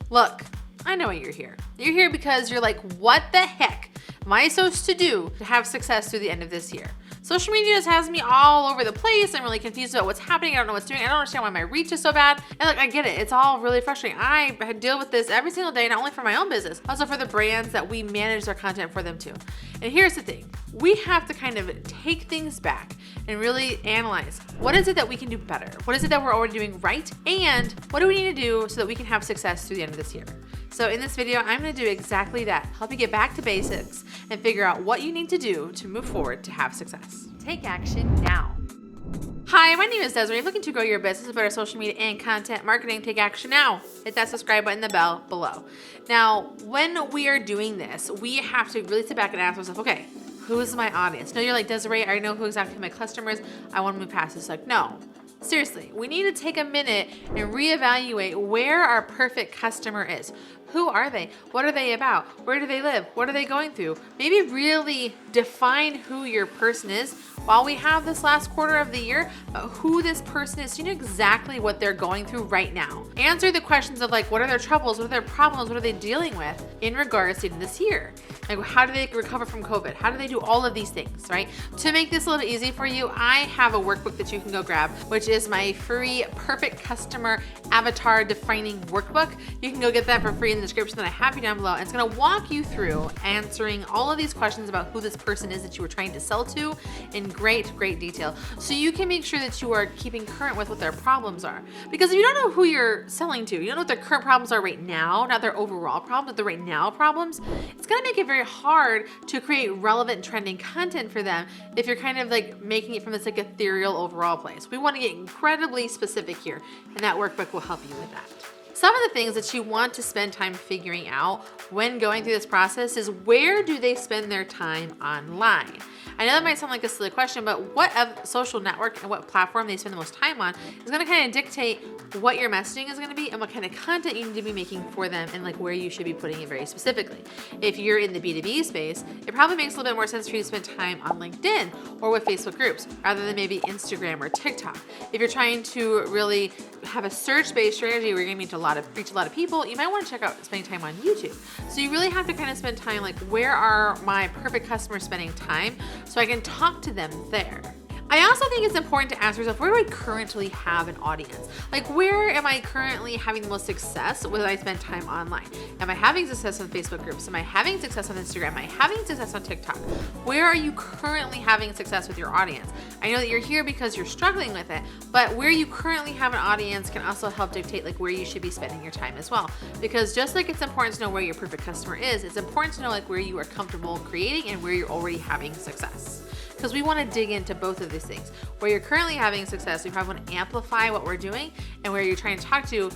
Look, I know why you're here. You're here because you're like, what the heck am I supposed to do to have success through the end of this year? Social media just has me all over the place. I'm really confused about what's happening. I don't know what's doing. I don't understand why my reach is so bad. And look, I get it. It's all really frustrating. I deal with this every single day, not only for my own business, also for the brands that we manage their content for them too. And here's the thing. We have to kind of take things back and really analyze, what is it that we can do better? What is it that we're already doing right? And what do we need to do so that we can have success through the end of this year? So in this video, I'm gonna do exactly that. Help you get back to basics and figure out what you need to do to move forward to have success. Take action now. Hi, my name is Desiree. Looking to grow your business with better social media and content marketing, take action now. Hit that subscribe button and the bell below. Now, when we are doing this, we have to really sit back and ask ourselves, okay, who's my audience? No, you're like, Desiree, I know who exactly my customers. I want to move past this. Like, no. Seriously, we need to take a minute and reevaluate where our perfect customer is. Who are they? What are they about? Where do they live? What are they going through? Maybe really define who your person is while we have this last quarter of the year, who this person is, so you know exactly what they're going through right now. Answer the questions of like, what are their troubles? What are their problems? What are they dealing with in regards to this year? Like, how do they recover from COVID? How do they do all of these things, right? To make this a little bit easy for you, I have a workbook that you can go grab, which is my free perfect customer avatar defining workbook. You can go get that for free in the description that I have you down below. And it's gonna walk you through answering all of these questions about who this person is that you were trying to sell to in great detail. So you can make sure that you are keeping current with what their problems are. Because if you don't know who you're selling to, you don't know what their current problems are right now, not their overall problems, but the right now problems, it's gonna make it very hard to create relevant trending content for them if you're kind of like making it from this like ethereal overall place. We wanna get incredibly specific here, and that workbook will help you with that. Some of the things that you want to spend time figuring out when going through this process is, where do they spend their time online? I know that might sound like a silly question, but what social network and what platform they spend the most time on is gonna kind of dictate what your messaging is gonna be and what kind of content you need to be making for them, and like where you should be putting it very specifically. If you're in the B2B space, it probably makes a little bit more sense for you to spend time on LinkedIn or with Facebook groups rather than maybe Instagram or TikTok. If you're trying to really have a search-based strategy where you're gonna reach a lot of people, you might want to check out spending time on YouTube. So you really have to kind of spend time like, where are my perfect customers spending time so I can talk to them there. I also think it's important to ask yourself, where do I currently have an audience? Like, where am I currently having the most success when I spend time online? Am I having success on Facebook groups? Am I having success on Instagram? Am I having success on TikTok? Where are you currently having success with your audience? I know that you're here because you're struggling with it, but where you currently have an audience can also help dictate like where you should be spending your time as well. Because just like it's important to know where your perfect customer is, it's important to know like where you are comfortable creating and where you're already having success. Because we want to dig into both of these things. Where you're currently having success, we probably want to amplify what we're doing, and where you're trying to talk to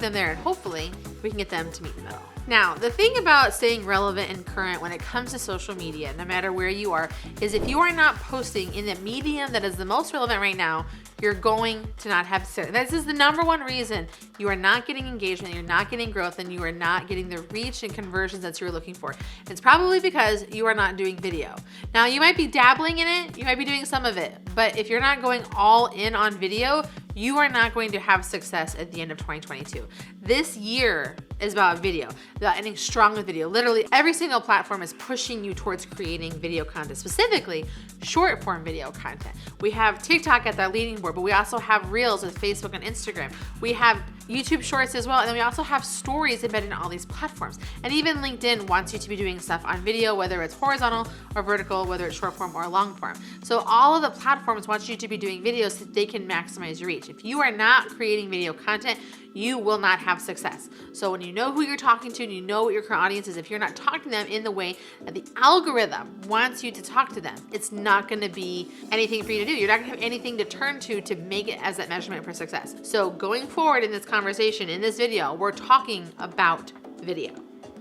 them there, and hopefully we can get them to meet in the middle. Now, the thing about staying relevant and current when it comes to social media, no matter where you are, is if you are not posting in the medium that is the most relevant right now, you're going to not have success. This is the number one reason you are not getting engagement, you're not getting growth, and you are not getting the reach and conversions that you're looking for. It's probably because you are not doing video. Now, you might be dabbling in it, you might be doing some of it, but if you're not going all in on video, you are not going to have success at the end of 2022. This year is about video, about ending strong with video. Literally every single platform is pushing you towards creating video content, specifically short form video content. We have TikTok at that leading board, but we also have Reels with Facebook and Instagram. We have YouTube Shorts as well, and then we also have stories embedded in all these platforms. And even LinkedIn wants you to be doing stuff on video, whether it's horizontal or vertical, whether it's short form or long form. So all of the platforms want you to be doing videos so that they can maximize your reach. If you are not creating video content, you will not have success. So when you know who you're talking to and you know what your current audience is, if you're not talking to them in the way that the algorithm wants you to talk to them, it's not gonna be anything for you to do. You're not gonna have anything to turn to make it as that measurement for success. So going forward in this conversation, in this video, we're talking about video.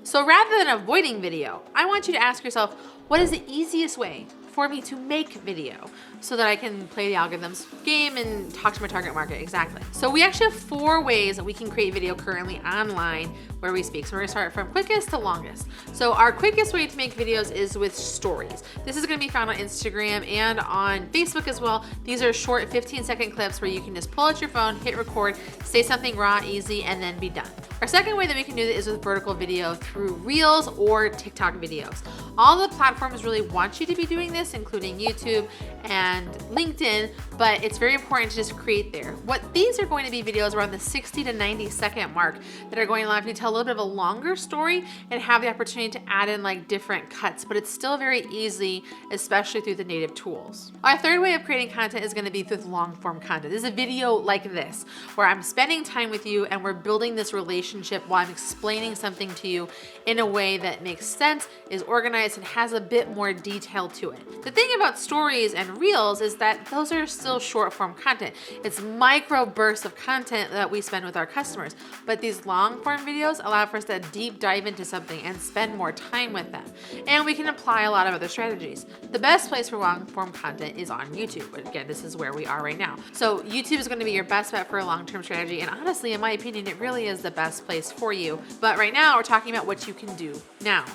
So rather than avoiding video, I want you to ask yourself, what is the easiest way for me to make video so that I can play the algorithm's game and talk to my target market? Exactly. So we actually have 4 ways that we can create video currently online where we speak. So we're gonna start from quickest to longest. So our quickest way to make videos is with stories. This is gonna be found on Instagram and on Facebook as well. These are short 15-second clips where you can just pull out your phone, hit record, say something raw, easy, and then be done. Our second way that we can do that is with vertical video through Reels or TikTok videos. All the platforms really want you to be doing this, including YouTube and LinkedIn, but it's very important to just create there. What these are going to be videos around the 60 to 90 second mark that are going to allow you to tell a little bit of a longer story and have the opportunity to add in like different cuts, but it's still very easy, especially through the native tools. Our third way of creating content is going to be through long form content. This is a video like this, where I'm spending time with you and we're building this relationship while I'm explaining something to you in a way that makes sense, is organized, and has a bit more detail to it. The thing about stories and reels is that those are still short form content. It's micro bursts of content that we spend with our customers, but these long form videos allow for us to deep dive into something and spend more time with them. And we can apply a lot of other strategies. The best place for long form content is on YouTube. But again, this is where we are right now. So YouTube is going to be your best bet for a long-term strategy. And honestly, in my opinion, it really is the best place for you. But right now we're talking about what you can do now.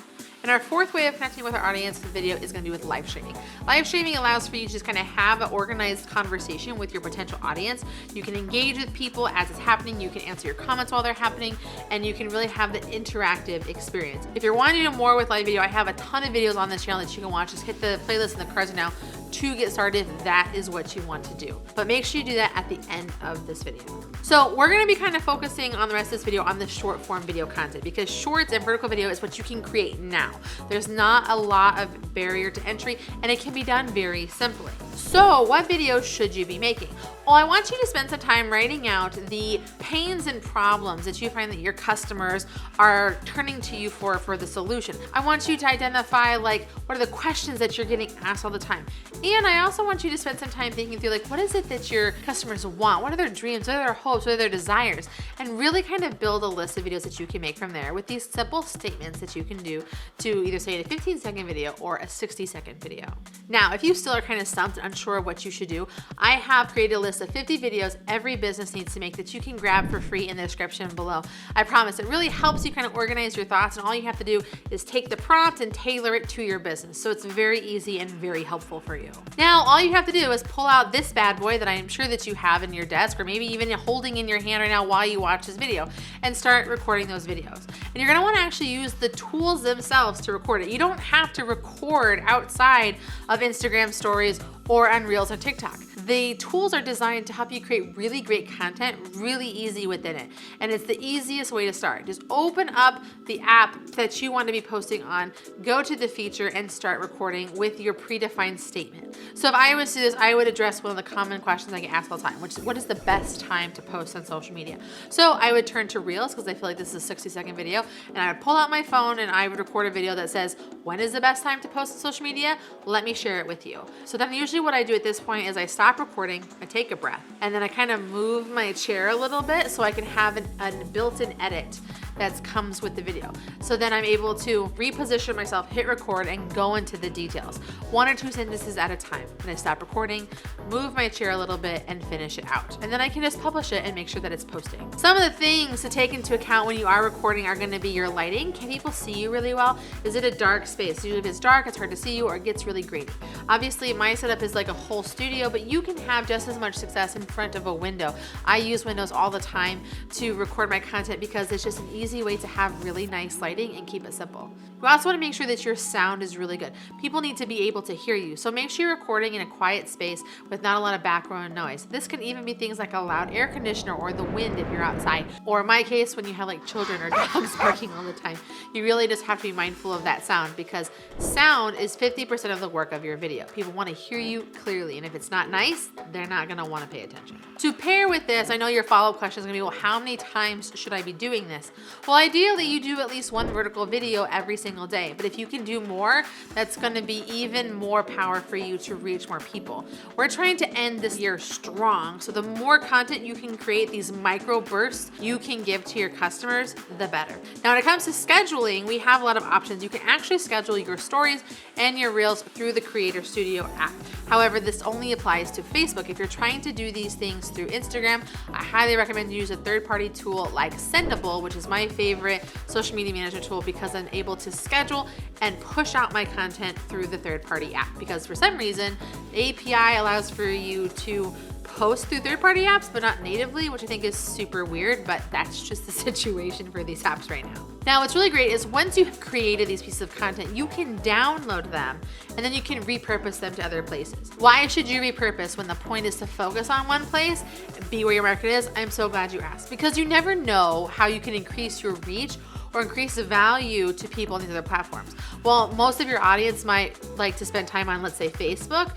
And our fourth way of connecting with our audience with video is going to be with live streaming. Live streaming allows for you to just kind of have an organized conversation with your potential audience. You can engage with people as it's happening. You can answer your comments while they're happening, and you can really have the interactive experience. If you're wanting to do more with live video, I have a ton of videos on this channel that you can watch. Just hit the playlist in the cards now to get started if that is what you want to do. But make sure you do that at the end of this video. So we're going to be kind of focusing on the rest of this video on the short form video content, because shorts and vertical video is what you can create now. There's not a lot of barrier to entry, and it can be done very simply. So what videos should you be making? Well, I want you to spend some time writing out the pains and problems that you find that your customers are turning to you for the solution. I want you to identify like what are the questions that you're getting asked all the time. And I also want you to spend some time thinking through like what is it that your customers want? What are their dreams? What are their hopes? What are their desires? And really kind of build a list of videos that you can make from there with these simple statements that you can do to either say a 15-second video or a 60-second video. Now, if you still are kind of stumped and unsure of what you should do, I have created a list of 50 videos every business needs to make that you can grab for free in the description below. I promise it really helps you kind of organize your thoughts, and all you have to do is take the prompt and tailor it to your business. So it's very easy and very helpful for you. Now, all you have to do is pull out this bad boy that I am sure that you have in your desk, or maybe even holding in your hand right now while you watch this video, and start recording those videos. And you're gonna wanna actually use the tools themselves to record it. You don't have to record outside of Instagram stories or on Reels or TikTok. The tools are designed to help you create really great content really easy within it. And it's the easiest way to start. Just open up the app that you want to be posting on, go to the feature, and start recording with your predefined statement. So if I was to do this, I would address one of the common questions I get asked all the time, which is what is the best time to post on social media? So I would turn to Reels, because I feel like this is a 60-second video, and I would pull out my phone and I would record a video that says, when is the best time to post on social media? Let me share it with you. So then usually what I do at this point is I stop recording, I take a breath, and then I kind of move my chair a little bit so I can have a built-in edit that comes with the video. So then I'm able to reposition myself, hit record, and go into the details. 1 or 2 sentences at a time. And I stop recording, move my chair a little bit, and finish it out. And then I can just publish it and make sure that it's posting. Some of the things to take into account when you are recording are gonna be your lighting. Can people see you really well? Is it a dark space? Usually if it's dark, it's hard to see you, or it gets really grainy. Obviously, my setup is like a whole studio, but you can have just as much success in front of a window. I use windows all the time to record my content because it's just an easy way to have really nice lighting and keep it simple. You also want to make sure that your sound is really good. People need to be able to hear you. So make sure you're recording in a quiet space with not a lot of background noise. This can even be things like a loud air conditioner or the wind if you're outside. Or in my case, when you have like children or dogs barking all the time, you really just have to be mindful of that sound, because sound is 50% of the work of your video. People want to hear you clearly, and if it's not nice, they're not going to want to pay attention. To pair with this, I know your follow-up question is going to be, well, how many times should I be doing this? Well, ideally, you do at least one vertical video every single day. But if you can do more, that's going to be even more power for you to reach more people. We're trying to end this year strong. So the more content you can create, these micro bursts you can give to your customers, the better. Now, when it comes to scheduling, we have a lot of options. You can actually schedule your stories and your reels through the Creator Studio app. However, this only applies to Facebook. If you're trying to do these things through Instagram, I highly recommend you use a third-party tool like Sendable, which is my favorite social media manager tool, because I'm able to schedule and push out my content through the third-party app. Because for some reason, the API allows for you to post through third-party apps, but not natively, which I think is super weird, but that's just the situation for these apps right now. Now, what's really great is once you've created these pieces of content, you can download them and then you can repurpose them to other places. Why should you repurpose when the point is to focus on one place, be where your market is? I'm so glad you asked, because you never know how you can increase your reach or increase the value to people on these other platforms. Well, most of your audience might like to spend time on, let's say, Facebook.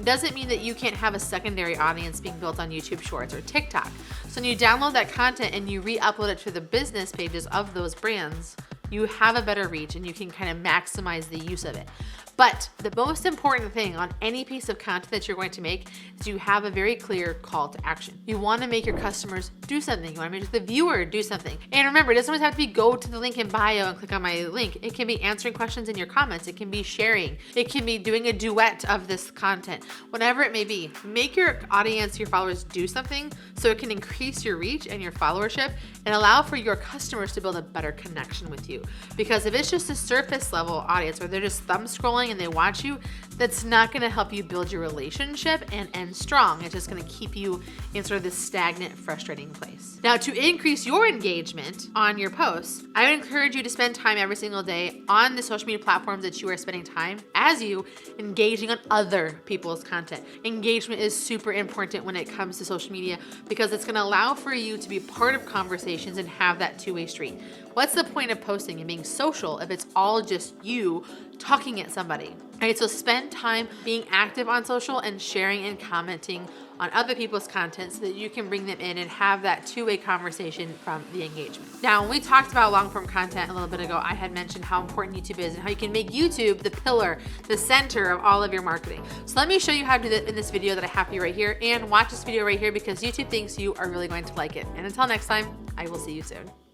Doesn't mean that you can't have a secondary audience being built on YouTube Shorts or TikTok. So when you download that content and you re-upload it to the business pages of those brands, you have a better reach and you can kind of maximize the use of it. But the most important thing on any piece of content that you're going to make is you have a very clear call to action. You want to make your customers do something. You want to make the viewer do something. And remember, it doesn't always have to be go to the link in bio and click on my link. It can be answering questions in your comments. It can be sharing. It can be doing a duet of this content. Whatever it may be, make your audience, your followers do something so it can increase your reach and your followership and allow for your customers to build a better connection with you. Because if it's just a surface level audience where they're just thumb scrolling and they watch you, that's not going to help you build your relationship and end strong. It's just going to keep you in sort of this stagnant, frustrating place. Now, to increase your engagement on your posts, I would encourage you to spend time every single day on the social media platforms that you are spending time as you engaging on other people's content. Engagement is super important when it comes to social media because it's going to allow for you to be part of conversations and have that two-way street. What's the point of posting and being social if it's all just you talking at somebody? All right, so spend time being active on social and sharing and commenting on other people's content so that you can bring them in and have that two-way conversation from the engagement. Now, when we talked about long-form content a little bit ago, I had mentioned how important YouTube is and how you can make YouTube the pillar, the center of all of your marketing. So let me show you how to do that in this video that I have for you right here, and watch this video right here because YouTube thinks you are really going to like it. And until next time, I will see you soon.